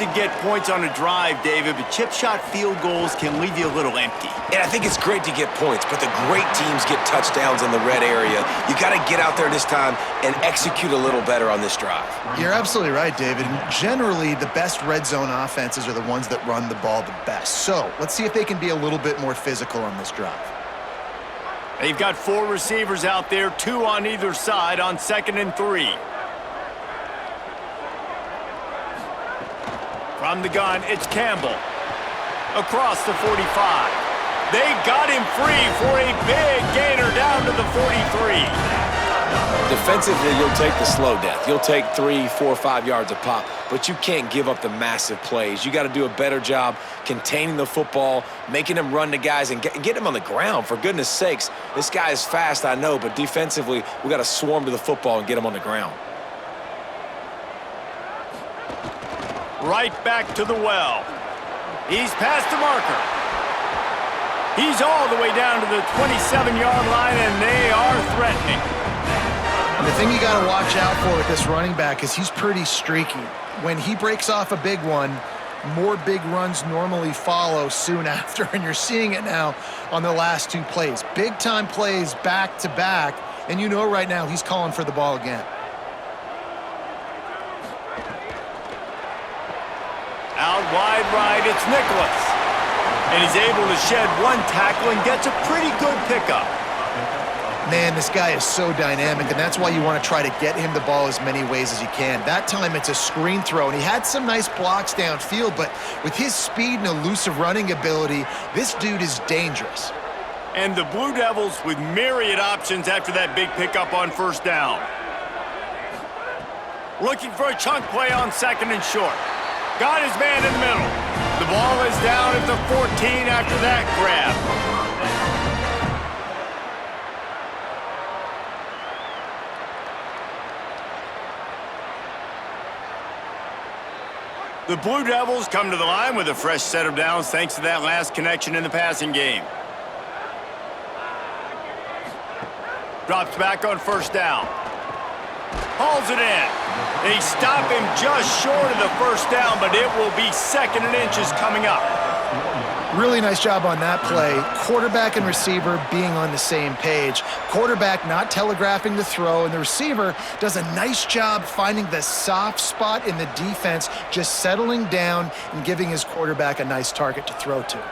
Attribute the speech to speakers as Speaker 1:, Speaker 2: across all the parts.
Speaker 1: to get points on a drive, David, but chip shot field goals can leave you a little empty.
Speaker 2: And I think it's great to get points, but the great teams get touchdowns in the red area. You got to get out there this time and execute a little better on this drive.
Speaker 3: You're absolutely right, David. And generally, the best red zone offenses are the ones that run the ball the best. So let's see if they can be a little bit more physical on this drive.
Speaker 1: They've got 4 receivers out there, 2 on either side on 2nd and 3. From the gun, it's Campbell. Across the 45. They got him free for a big gainer down to the 43.
Speaker 2: Defensively, you'll take the slow death. You'll take 3, 4, 5 yards a pop, but you can't give up the massive plays. You got to do a better job containing the football, making them run to guys, and get them on the ground, for goodness sakes. This guy is fast, I know, but defensively, we got to swarm to the football and get him on the ground.
Speaker 1: Right back to the well. He's past the marker. He's all the way down to the 27-yard line, and they are threatening.
Speaker 3: And the thing you got to watch out for with this running back is he's pretty streaky. When he breaks off a big one, more big runs normally follow soon after, and you're seeing it now on the last 2 plays. Big-time plays back-to-back, and you know right now he's calling for the ball again.
Speaker 1: Out wide right, it's Nicholas. And he's able to shed 1 tackle and gets a pretty good pickup.
Speaker 3: Man, this guy is so dynamic, and that's why you want to try to get him the ball as many ways as you can. That time it's a screen throw, and he had some nice blocks downfield, but with his speed and elusive running ability, this dude is dangerous.
Speaker 1: And the Blue Devils with myriad options after that big pickup on 1st down. Looking for a chunk play on 2nd and short. Got his man in the middle. The ball is down at the 14 after that grab. The Blue Devils come to the line with a fresh set of downs thanks to that last connection in the passing game. Drops back on 1st down. Hauls it in. They stop him just short of the 1st down, but it will be 2nd and inches coming up.
Speaker 3: Really nice job on that play. Quarterback and receiver being on the same page. Quarterback not telegraphing the throw, and the receiver does a nice job finding the soft spot in the defense, just settling down and giving his quarterback a nice target to throw to.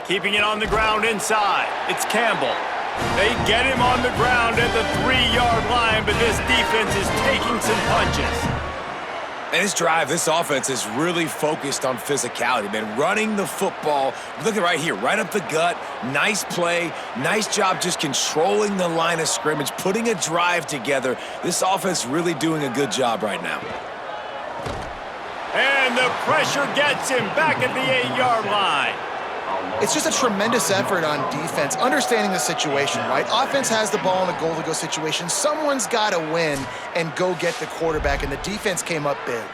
Speaker 1: Keeping it on the ground inside, it's Campbell. They get him on the ground at the 3-yard line, but this defense is taking some punches.
Speaker 2: And this drive, this offense is really focused on physicality, man. Running the football, look at right here, right up the gut. Nice play, nice job just controlling the line of scrimmage, putting a drive together. This offense really doing a good job right now.
Speaker 1: And the pressure gets him back at the 8-yard line.
Speaker 3: It's just a tremendous effort on defense, understanding the situation, right? Offense has the ball in a goal-to-go situation. Someone's got to win and go get the quarterback, and the defense came up big.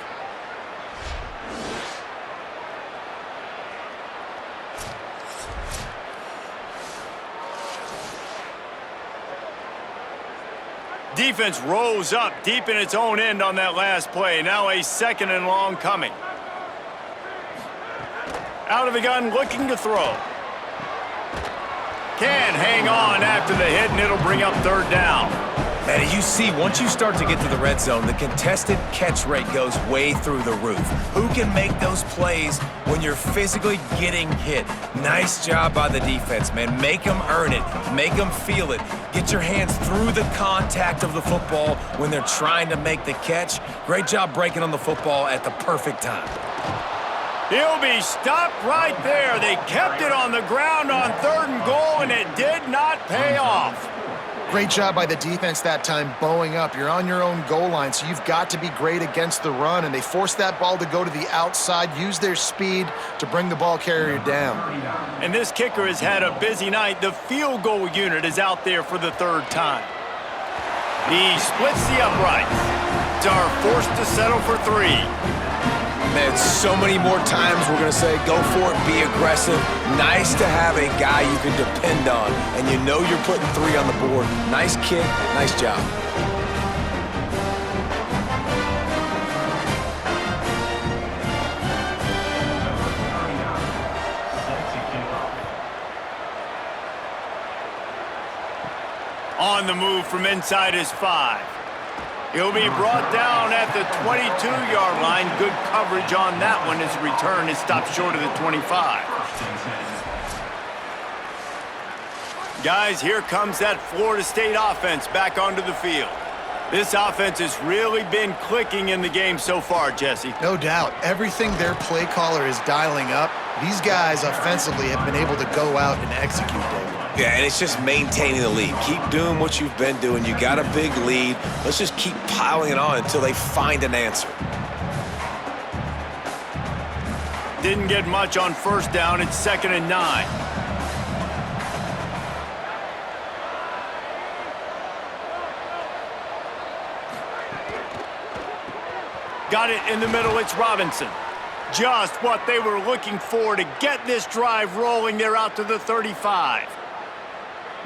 Speaker 1: Defense rose up deep in its own end on that last play. Now a 2nd and long coming. Out of the gun, looking to throw. Can hang on after the hit, and it'll bring up 3rd down.
Speaker 2: And you see, once you start to get to the red zone, the contested catch rate goes way through the roof. Who can make those plays when you're physically getting hit? Nice job by the defense, man. Make them earn it. Make them feel it. Get your hands through the contact of the football when they're trying to make the catch. Great job breaking on the football at the perfect time.
Speaker 1: He'll be stopped right there. They kept it on the ground on 3rd and goal, and it did not pay off.
Speaker 3: Great job by the defense that time, bowing up. You're on your own goal line, so you've got to be great against the run, and they forced that ball to go to the outside, use their speed to bring the ball carrier down.
Speaker 1: And this kicker has had a busy night. The field goal unit is out there for the 3rd time. He splits the uprights. Are forced to settle for 3.
Speaker 2: Man, so many more times we're going to say, go for it, be aggressive. Nice to have a guy you can depend on, and you know you're putting 3 on the board. Nice kick, nice job.
Speaker 1: on the move from inside his 5. He'll be brought down at the 22-yard line. Good coverage on that one as the return is stopped short of the 25. Guys, here comes that Florida State offense back onto the field. This offense has really been clicking in the game so far, Jesse.
Speaker 3: No doubt. Everything their play caller is dialing up, these guys offensively have been able to go out and execute, David.
Speaker 2: Yeah, and it's just maintaining the lead. Keep doing what you've been doing. You got a big lead. Let's just keep piling it on until they find an answer.
Speaker 1: Didn't get much on first down. It's 2nd and 9. Got it in the middle. It's Robinson. Just what they were looking for to get this drive rolling. They're out to the 35.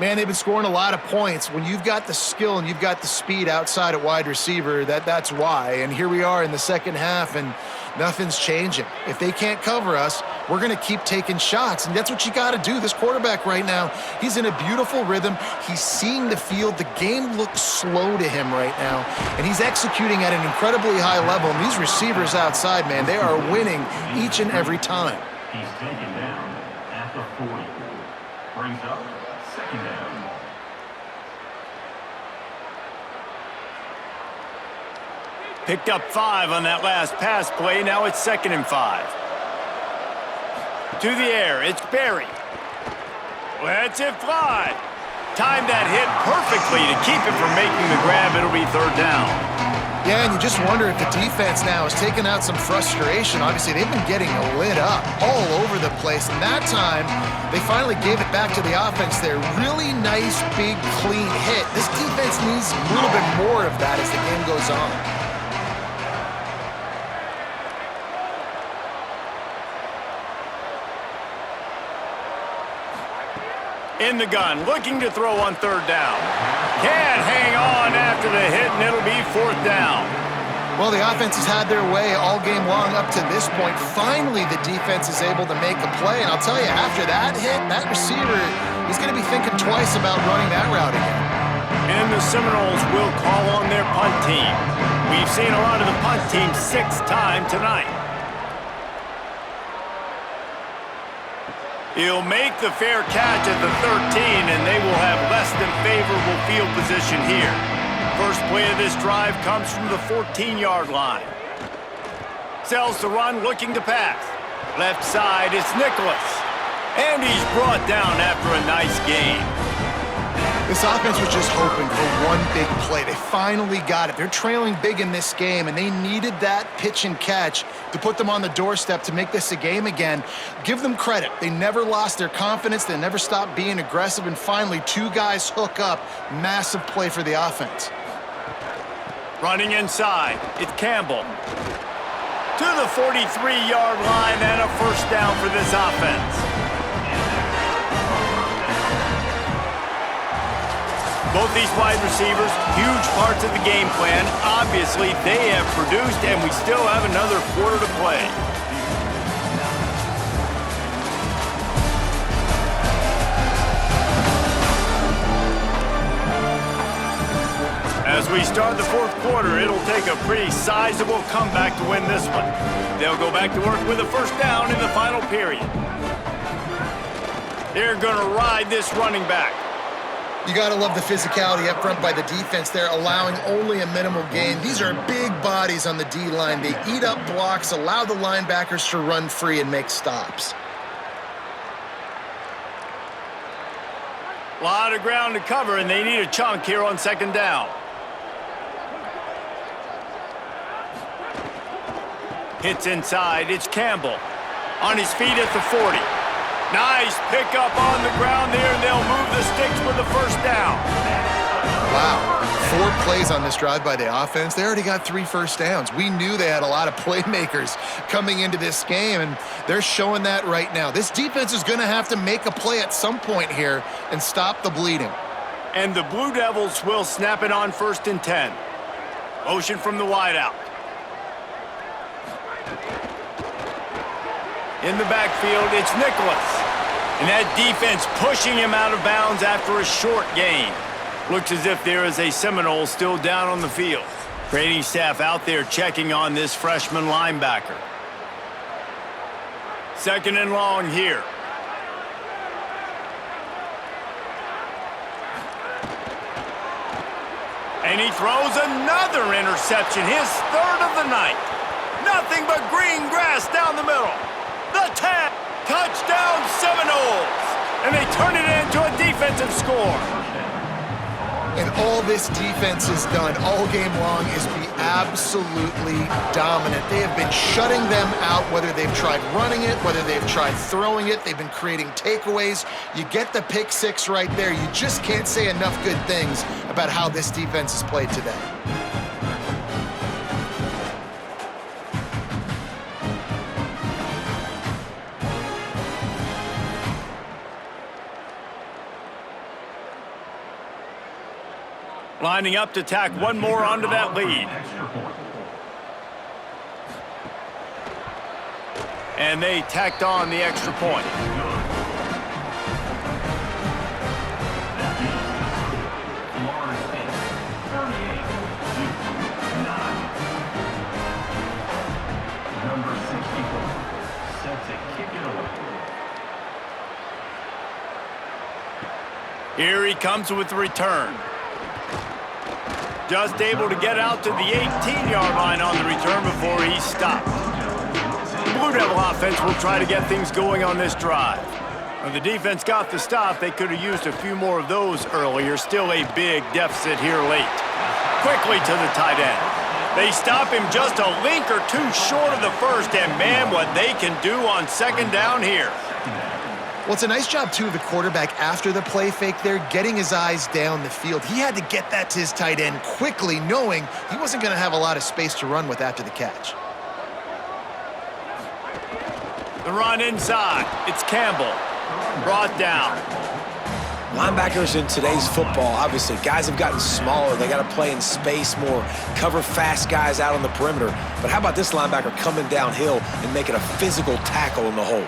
Speaker 3: Man, they've been scoring a lot of points. When you've got the skill and you've got the speed outside at wide receiver, that's why. And here we are in the second half, and nothing's changing. If they can't cover us, we're going to keep taking shots, and that's what you got to do. This quarterback right now, he's in a beautiful rhythm. He's seeing the field. The game looks slow to him right now, and he's executing at an incredibly high level. And these receivers outside, man, they are winning each and every time.
Speaker 4: He's taken down at the 40. Brings up 2nd down.
Speaker 1: Picked up 5 on that last pass play. Now it's 2nd and 5. To the air, it's Berry. Lets it fly. Timed that hit perfectly to keep it from making the grab. It'll be 3rd down.
Speaker 3: Yeah, and you just wonder if the defense now is taking out some frustration. Obviously, they've been getting lit up all over the place, and that time, they finally gave it back to the offense there. Really nice, big, clean hit. This defense needs a little bit more of that as the game goes on.
Speaker 1: In the gun, looking to throw on 3rd down. Can't hang on after the hit, and it'll be 4th down.
Speaker 3: Well, the offense has had their way all game long up to this point. Finally, the defense is able to make a play, and I'll tell you, after that hit, that receiver, he's going to be thinking twice about running that route again.
Speaker 1: And the Seminoles will call on their punt team. We've seen a lot of the punt team 6th time tonight. He'll make the fair catch at the 13, and they will have less than favorable field position here. First play of this drive comes from the 14-yard line. Sells the run, looking to pass. Left side, it's Nicholas. And he's brought down after a nice gain.
Speaker 3: This offense was just hoping for one big play. They finally got it. They're trailing big in this game, and they needed that pitch and catch to put them on the doorstep to make this a game again. Give them credit. They never lost their confidence. They never stopped being aggressive, and finally, 2 guys hook up. Massive play for the offense.
Speaker 1: Running inside, it's Campbell. To the 43-yard line and a 1st down for this offense. Both these wide receivers, huge parts of the game plan. Obviously, they have produced, and we still have another quarter to play. As we start the 4th quarter, it'll take a pretty sizable comeback to win this one. They'll go back to work with a 1st down in the final period. They're going to ride this running back.
Speaker 3: You got to love the physicality up front by the defense there, allowing only a minimal gain. These are big bodies on the D-line. They eat up blocks, allow the linebackers to run free and make stops.
Speaker 1: A lot of ground to cover, and they need a chunk here on 2nd down. Hits inside, it's Campbell. On his feet at the 40. Nice pickup on the ground there, and they'll move the sticks for the 1st down.
Speaker 3: Wow, 4 plays on this drive by the offense. They already got 3 first downs. We knew they had a lot of playmakers coming into this game, and they're showing that right now. This defense is going to have to make a play at some point here and stop the bleeding.
Speaker 1: And the Blue Devils will snap it on 1st and 10. Motion from the wideout. In the backfield, it's Nicholas. And that defense pushing him out of bounds after a short gain. Looks as if there is a Seminole still down on the field. Training staff out there checking on this freshman linebacker. Second and long here. And he throws another interception, his third of the night. Nothing but green grass down the middle. The tap, touchdown Seminoles. And they turn it into a defensive score.
Speaker 3: And all this defense has done all game long is be absolutely dominant. They have been shutting them out, whether they've tried running it, whether they've tried throwing it. They've been creating takeaways. You get the pick six right there. You just can't say enough good things about how this defense has played today.
Speaker 1: Lining up to tack one more onto that lead. And they tacked on the extra point.
Speaker 4: Number 64 set to kick it away.
Speaker 1: Here he comes with the return. Just able to get out to the 18-yard line on the return before he's stopped. The Blue Devil offense will try to get things going on this drive. When the defense got the stop, they could have used a few more of those earlier. Still a big deficit here late. Quickly to the tight end. They stop him just a link or two short of the first, and man, what they can do on second down here.
Speaker 3: Well, it's a nice job, too, of the quarterback after the play fake there, getting his eyes down the field. He had to get that to his tight end quickly, knowing he wasn't going to have a lot of space to run with after the catch.
Speaker 1: The run inside. It's Campbell. Brought down.
Speaker 2: Linebackers in today's football, obviously, guys have gotten smaller. They got to play in space more, cover fast guys out on the perimeter. But how about this linebacker coming downhill and making a physical tackle in the hole?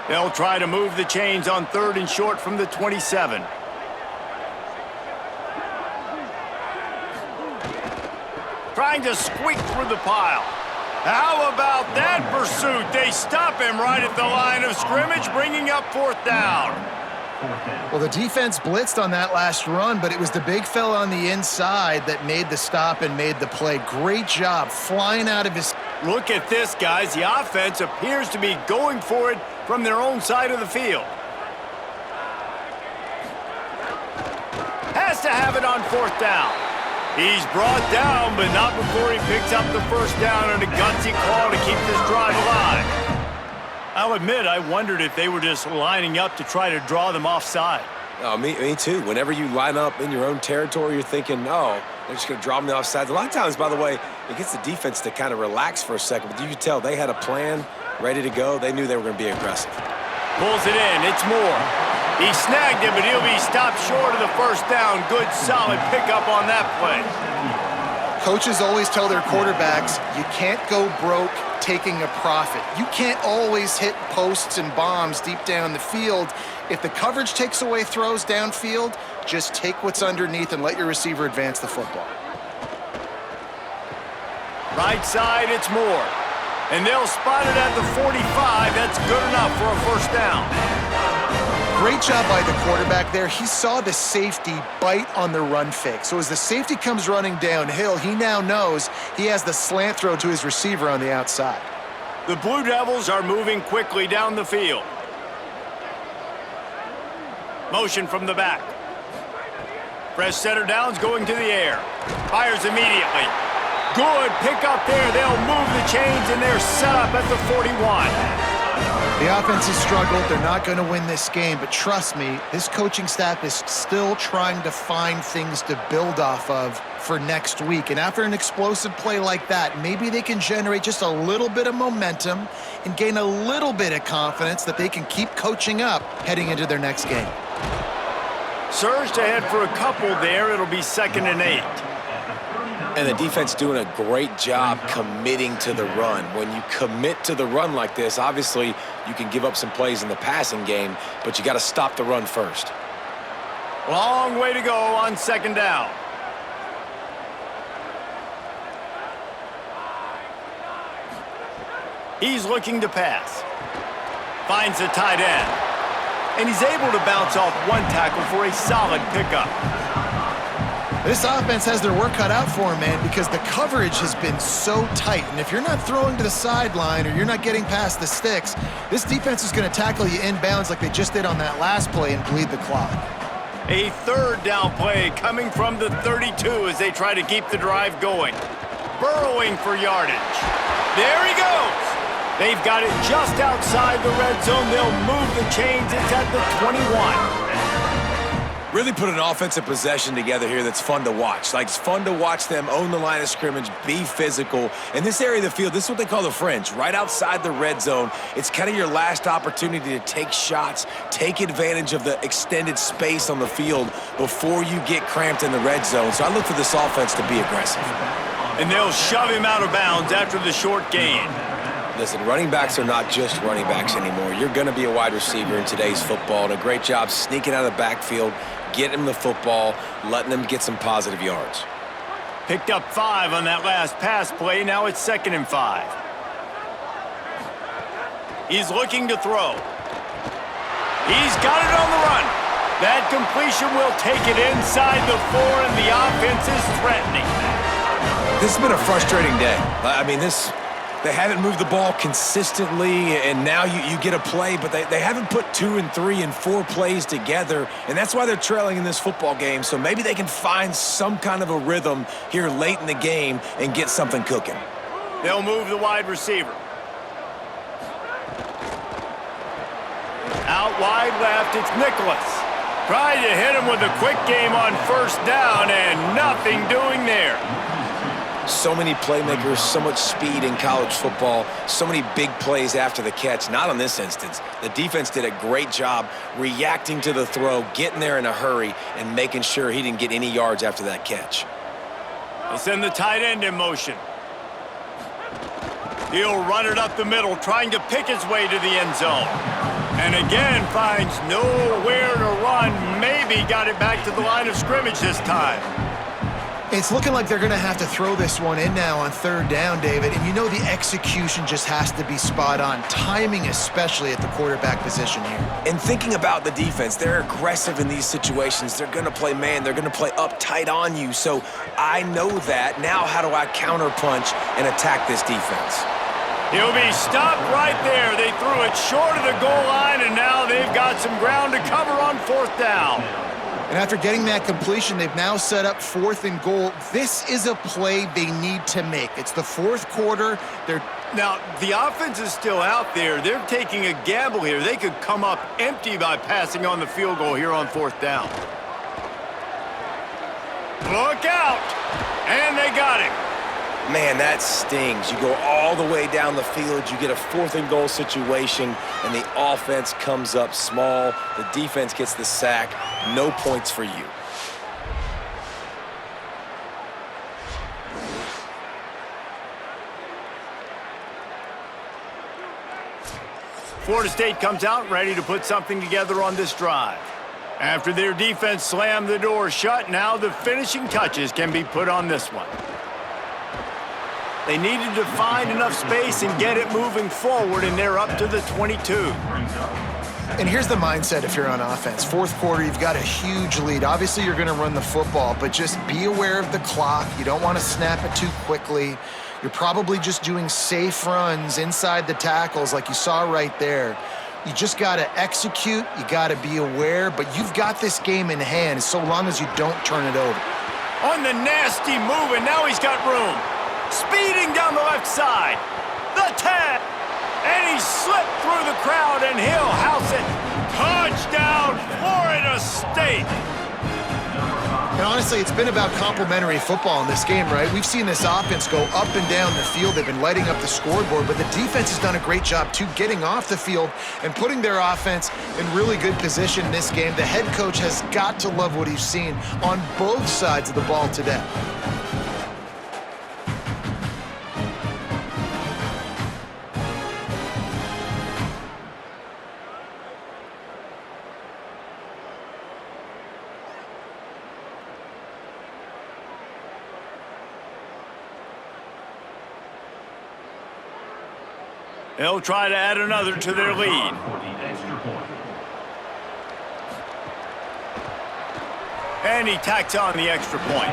Speaker 1: They'll try to move the chains on third and short from the 27. Trying to squeak through the pile. How about that pursuit? They stop him right at the line of scrimmage, bringing up fourth down.
Speaker 3: Well, the defense blitzed on that last run, but it was the big fella on the inside that made the stop and made the play. Great job flying out of his...
Speaker 1: Look at this, guys. The offense appears to be going for it from their own side of the field. Has to have it on fourth down. He's brought down, but not before he picks up the first down on a gutsy call to keep this drive alive. I'll admit, I wondered if they were just lining up to try to draw them offside.
Speaker 2: Oh, me too. Whenever you line up in your own territory, you're thinking, oh, they're just going to draw them the offsides. A lot of times, by the way, it gets the defense to kind of relax for a second. But you can tell they had a plan ready to go. They knew they were going to be aggressive.
Speaker 1: Pulls it in. It's Moore. He snagged it, but he'll be stopped short of the first down. Good, solid pickup on that play.
Speaker 3: Coaches always tell their quarterbacks, you can't go broke taking a profit. You can't always hit posts and bombs deep down the field. If the coverage takes away throws downfield, just take what's underneath and let your receiver advance the football.
Speaker 1: Right side, it's Moore. And they'll spot it at the 45. That's good enough for a first down.
Speaker 3: Great job by the quarterback there. He saw the safety bite on the run fake. So as the safety comes running downhill, he now knows he has the slant throw to his receiver on the outside.
Speaker 1: The Blue Devils are moving quickly down the field. Motion from the back. Fresh setter downs going to the air. Fires immediately. Good pick up there. They'll move the chains, and they're set up at the 41.
Speaker 3: The offense has struggled. They're not going to win this game, but trust me, this coaching staff is still trying to find things to build off of for next week. And after an explosive play like that, maybe they can generate just a little bit of momentum and gain a little bit of confidence that they can keep coaching up heading into their next game.
Speaker 1: Surged ahead for a couple there. It'll be 2nd and 8.
Speaker 2: And the defense doing a great job committing to the run. When you commit to the run like this, obviously you can give up some plays in the passing game, but you got to stop the run first.
Speaker 1: Long way to go on second down. He's looking to pass. Finds a tight end. And he's able to bounce off one tackle for a solid pickup.
Speaker 3: This offense has their work cut out for them, man, because the coverage has been so tight. And if you're not throwing to the sideline or you're not getting past the sticks, this defense is going to tackle you inbounds like they just did on that last play and bleed the clock.
Speaker 1: A third down play coming from the 32 as they try to keep the drive going. Burrowing for yardage. There he goes. They've got it just outside the red zone. They'll move the chains. It's at the 21.
Speaker 2: Really put an offensive possession together here that's fun to watch. Like, it's fun to watch them own the line of scrimmage, be physical. In this area of the field, this is what they call the fringe, right outside the red zone. It's kind of your last opportunity to take shots, take advantage of the extended space on the field before you get cramped in the red zone. So I look for this offense to be aggressive.
Speaker 1: And they'll shove him out of bounds after the short gain.
Speaker 2: Listen, running backs are not just running backs anymore. You're going to be a wide receiver in today's football, and a great job sneaking out of the backfield, getting them the football, letting them get some positive yards.
Speaker 1: Picked up 5 on that last pass play. Now it's 2nd and 5. He's looking to throw. He's got it on the run. That completion will take it inside the 4, and the offense is threatening.
Speaker 2: This has been a frustrating day. I mean, they haven't moved the ball consistently, and now you get a play, but they haven't put 2 and 3 and 4 plays together, and that's why they're trailing in this football game. So maybe they can find some kind of a rhythm here late in the game and get something cooking.
Speaker 1: They'll move the wide receiver. Out wide left, it's Nicholas. Tried to hit him with a quick game on first down, and nothing doing there.
Speaker 2: So many playmakers, so much speed in college football, so many big plays after the catch. Not on this instance. The defense did a great job reacting to the throw, getting there in a hurry, and making sure he didn't get any yards after that catch.
Speaker 1: They'll send the tight end in motion. He'll run it up the middle, trying to pick his way to the end zone. And again, finds nowhere to run. Maybe got it back to the line of scrimmage this time.
Speaker 3: It's looking like they're going to have to throw this one in now on 3rd down, David. And you know the execution just has to be spot on. Timing especially at the quarterback position here.
Speaker 2: And thinking about the defense, they're aggressive in these situations. They're going to play man. They're going to play up tight on you. So I know that. Now how do I counterpunch and attack this defense?
Speaker 1: He'll be stopped right there. They threw it short of the goal line, and now they've got some ground to cover on 4th down.
Speaker 3: And after getting that completion, they've now set up 4th and goal. This is a play they need to make. It's the 4th quarter.
Speaker 1: Now, the offense is still out there. They're taking a gamble here. They could come up empty by passing on the field goal here on 4th down. Look out! And they got him.
Speaker 2: Man, that stings. You go all the way down the field, you get a 4th and goal situation, and the offense comes up small. The defense gets the sack. No points for you.
Speaker 1: Florida State comes out ready to put something together on this drive. After their defense slammed the door shut, now the finishing touches can be put on this one. They needed to find enough space and get it moving forward, and they're up to the 22.
Speaker 3: And here's the mindset if you're on offense. 4th quarter, you've got a huge lead. Obviously, you're going to run the football, but just be aware of the clock. You don't want to snap it too quickly. You're probably just doing safe runs inside the tackles like you saw right there. You just got to execute. You got to be aware, but you've got this game in hand so long as you don't turn it over.
Speaker 1: On the nasty move, and now he's got room. Speeding down the left side. The 10. And he slipped through the crowd, and he'll house it. Touchdown, Florida State.
Speaker 3: And honestly, it's been about complementary football in this game, right? We've seen this offense go up and down the field. They've been lighting up the scoreboard, but the defense has done a great job, too, getting off the field and putting their offense in really good position in this game. The head coach has got to love what he's seen on both sides of the ball today.
Speaker 1: They'll try to add another to their lead.
Speaker 4: For the extra point.
Speaker 1: And he tacks on the extra point.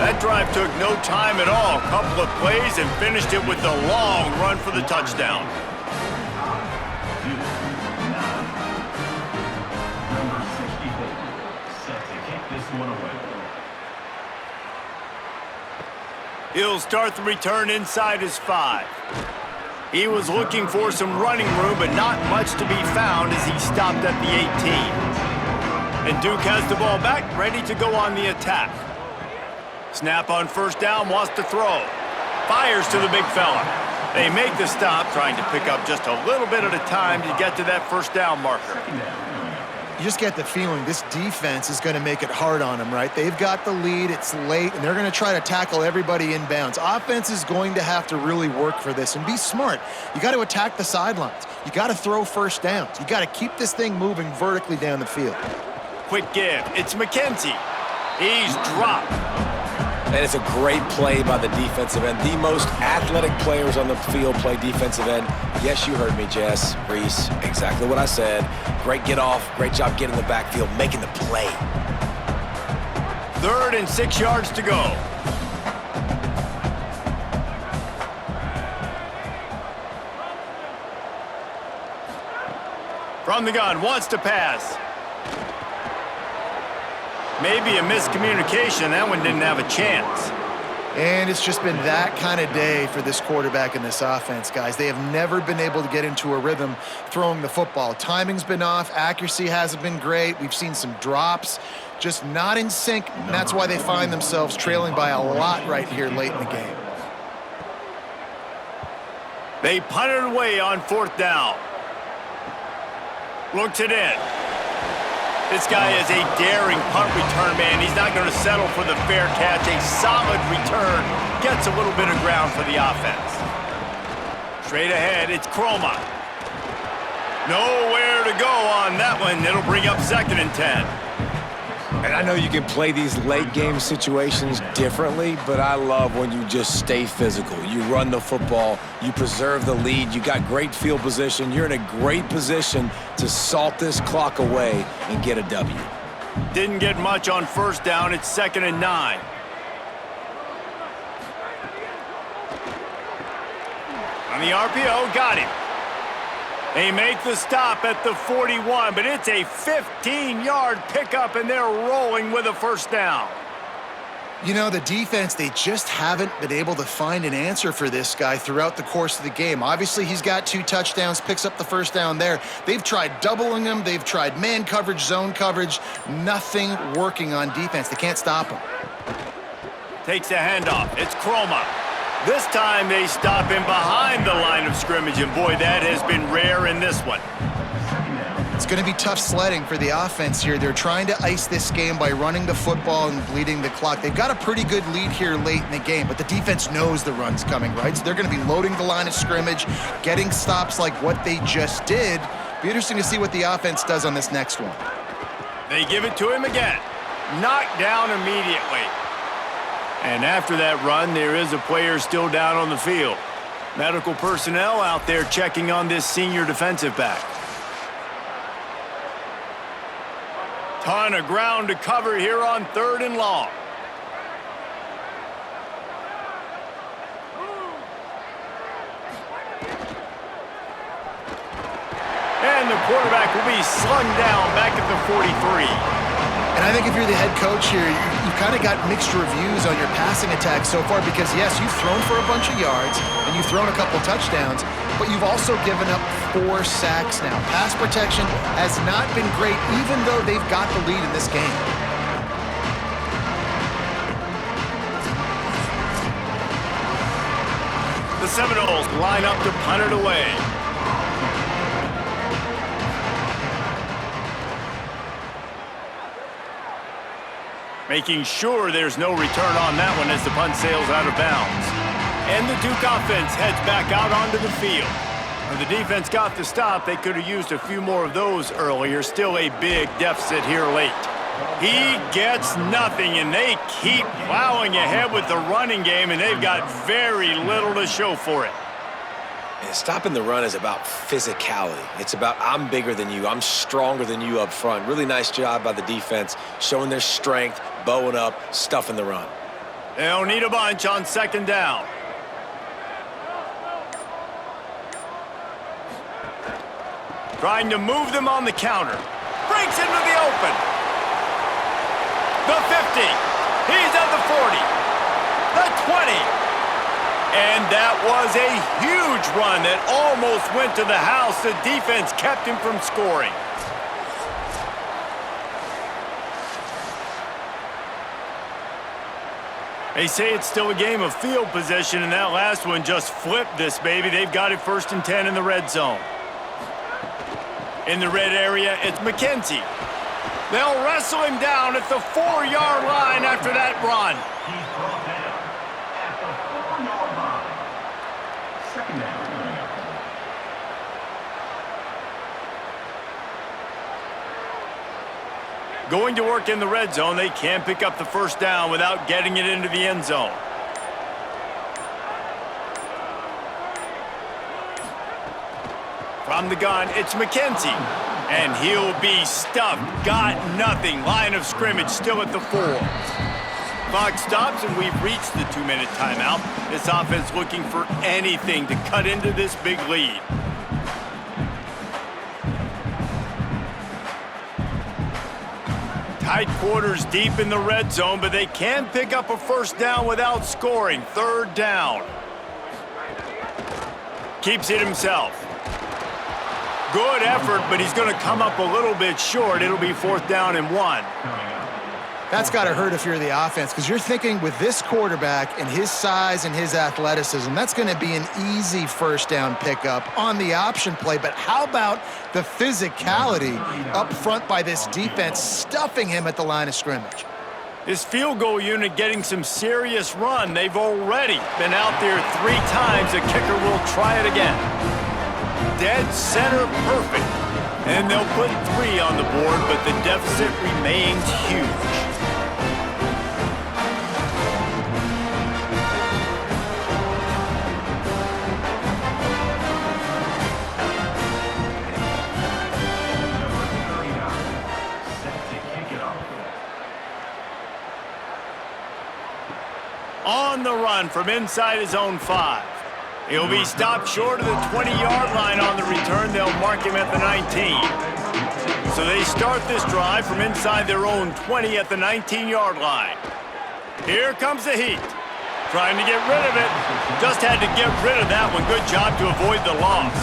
Speaker 1: That drive took no time at all. A couple of plays and finished it with a long run for the touchdown.
Speaker 4: Number 64 set to kick this one away.
Speaker 1: He'll start the return inside his 5. He was looking for some running room, but not much to be found as he stopped at the 18. And Duke has the ball back, ready to go on the attack. Snap on first down, wants to throw. Fires to the big fella. They make the stop, trying to pick up just a little bit at a time to get to that first down marker.
Speaker 3: You just get the feeling this defense is going to make it hard on them, right? They've got the lead, it's late, and they're going to try to tackle everybody inbounds. Offense is going to have to really work for this and be smart. You got to attack the sidelines. You got to throw first downs. You got to keep this thing moving vertically down the field.
Speaker 1: Quick give. It's McKenzie. He's dropped.
Speaker 2: And it's a great play by the defensive end. The most athletic players on the field play defensive end. Yes, you heard me, Jess, Reese. Exactly what I said. Great get off. Great job getting in the backfield, making the play.
Speaker 1: 3rd and 6 yards to go. From the gun, wants to pass. Maybe a miscommunication. That one didn't have a chance.
Speaker 3: And it's just been that kind of day for this quarterback and this offense, guys. They have never been able to get into a rhythm throwing the football. Timing's been off. Accuracy hasn't been great. We've seen some drops. Just not in sync, and that's why they find themselves trailing by a lot right here late in the game.
Speaker 1: They punted away on 4th down. Looks it in. This guy is a daring punt return man. He's not going to settle for the fair catch. A solid return. Gets a little bit of ground for the offense. Straight ahead, it's Croma. Nowhere to go on that one. It'll bring up 2nd and 10.
Speaker 2: And I know you can play these late game situations differently, but I love when you just stay physical. You run the football, you preserve the lead, you got great field position, you're in a great position to salt this clock away and get a W.
Speaker 1: Didn't get much on 1st down. It's 2nd and 9. On the RPO, got him. They make the stop at the 41, but it's a 15-yard pickup, and they're rolling with a 1st down.
Speaker 3: You know, the defense, they just haven't been able to find an answer for this guy throughout the course of the game. Obviously, he's got 2 touchdowns, picks up the 1st down there. They've tried doubling him. They've tried man coverage, zone coverage. Nothing working on defense. They can't stop him.
Speaker 1: Takes a handoff. It's Croma. This time they stop him behind the line of scrimmage, and boy, that has been rare in this one.
Speaker 3: It's going to be tough sledding for the offense here. They're trying to ice this game by running the football and bleeding the clock. They've got a pretty good lead here late in the game, but the defense knows the run's coming, right? So they're going to be loading the line of scrimmage, getting stops like what they just did. Be interesting to see what the offense does on this next one.
Speaker 1: They give it to him again. Knocked down immediately. And after that run, there is a player still down on the field. Medical personnel out there checking on this senior defensive back. Ton of ground to cover here on 3rd and long. And the quarterback will be slung down back at the 43.
Speaker 3: And I think if you're the head coach here, you've kind of got mixed reviews on your passing attack so far because, yes, you've thrown for a bunch of yards and you've thrown a couple touchdowns, but you've also given up 4 sacks now. Pass protection has not been great, even though they've got the lead in this game.
Speaker 1: The Seminoles line up to punt it away. Making sure there's no return on that one as the punt sails out of bounds. And the Duke offense heads back out onto the field. When the defense got the stop, they could have used a few more of those earlier. Still a big deficit here late. He gets nothing, and they keep plowing ahead with the running game, and they've got very little to show for it.
Speaker 2: And stopping the run is about physicality. It's about I'm bigger than you, I'm stronger than you up front. Really nice job by the defense, showing their strength, bowing up, stuffing the run.
Speaker 1: They'll need a bunch on 2nd down. Trying to move them on the counter. Breaks into the open. The 50. He's at the 40. The 20. And that was a huge run that almost went to the house. The defense kept him from scoring. They say it's still a game of field position, and that last one just flipped this baby. They've got it 1st and 10 in the red zone. In the red area, it's McKenzie. They'll wrestle him down at the 4-yard line after that run.
Speaker 4: He's brought down at the 4-yard line. 2nd down.
Speaker 1: Going to work in the red zone, they can't pick up the 1st down without getting it into the end zone. From the gun, it's McKenzie. And he'll be stuffed. Got nothing. Line of scrimmage still at the 4. Clock stops, and we've reached the 2-minute timeout. This offense looking for anything to cut into this big lead. Tight quarters deep in the red zone, but they can pick up a 1st down without scoring. 3rd down. Keeps it himself. Good effort, but he's going to come up a little bit short. It'll be 4th down and 1.
Speaker 3: That's got to hurt if you're the offense, because you're thinking with this quarterback and his size and his athleticism, that's going to be an easy 1st down pickup on the option play. But how about the physicality up front by this defense, stuffing him at the line of scrimmage?
Speaker 1: This field goal unit getting some serious run. They've already been out there 3 times. The kicker will try it again. Dead center perfect. And they'll put 3 on the board, but the deficit remains huge. On the run from inside his own 5. He'll be stopped short of the 20-yard line on the return. They'll mark him at the 19. So they start this drive from inside their own 20 at the 19-yard line. Here comes the heat. Trying to get rid of it. Just had to get rid of that one. Good job to avoid the loss.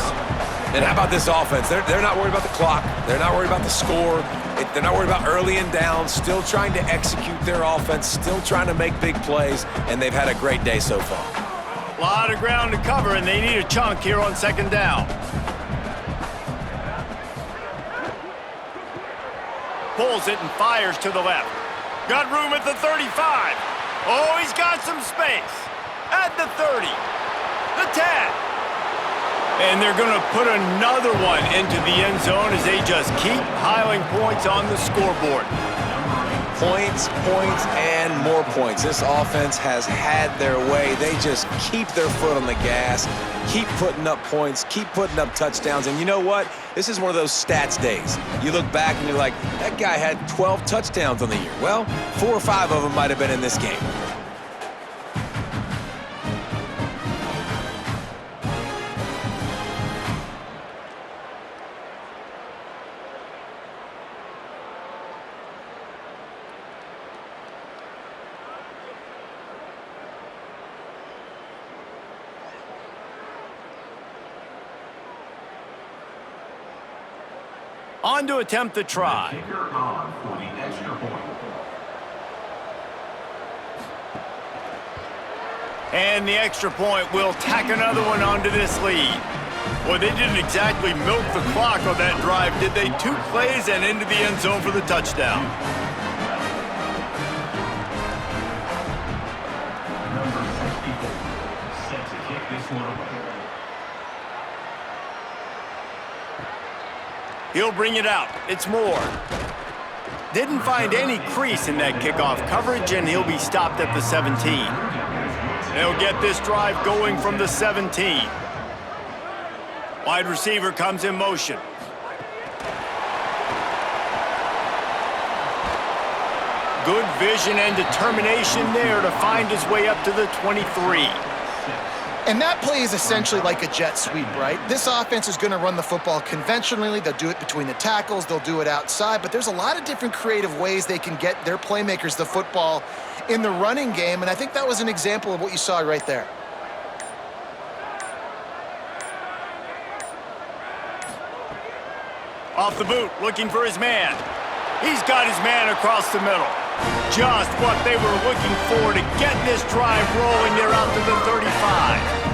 Speaker 2: And how about this offense? They're not worried about the clock. They're not worried about the score. They're not worried about early and down. Still trying to execute their offense. Still trying to make big plays. And they've had a great day so far.
Speaker 1: A lot of ground to cover, and they need a chunk here on 2nd down. Pulls it and fires to the left. Got room at the 35. Oh, he's got some space. At the 30. The 10. And they're going to put another one into the end zone as they just keep piling points on the scoreboard.
Speaker 2: Points, points, and more points. This offense has had their way. They just keep their foot on the gas, keep putting up points, keep putting up touchdowns. And you know what? This is one of those stats days. You look back and you're like, that guy had 12 touchdowns on the year. Well, 4 or 5 of them might have been in this game.
Speaker 1: On to attempt the try.
Speaker 4: Kicker on for the extra point.
Speaker 1: And the extra point will tack another one onto this lead. Well, they didn't exactly milk the clock on that drive, did they? 2 plays and into the end zone for the touchdown.
Speaker 4: Number 64 set to kick this one away.
Speaker 1: He'll bring it out. It's Moore. Didn't find any crease in that kickoff coverage, and he'll be stopped at the 17. They'll get this drive going from the 17. Wide receiver comes in motion. Good vision and determination there to find his way up to the 23.
Speaker 3: And that play is essentially like a jet sweep, right? This offense is going to run the football conventionally. They'll do it between the tackles. They'll do it outside. But there's a lot of different creative ways they can get their playmakers the football in the running game. And I think that was an example of what you saw right there.
Speaker 1: Off the boot, looking for his man. He's got his man across the middle. Just what they were looking for to get this drive rolling there out to the 35.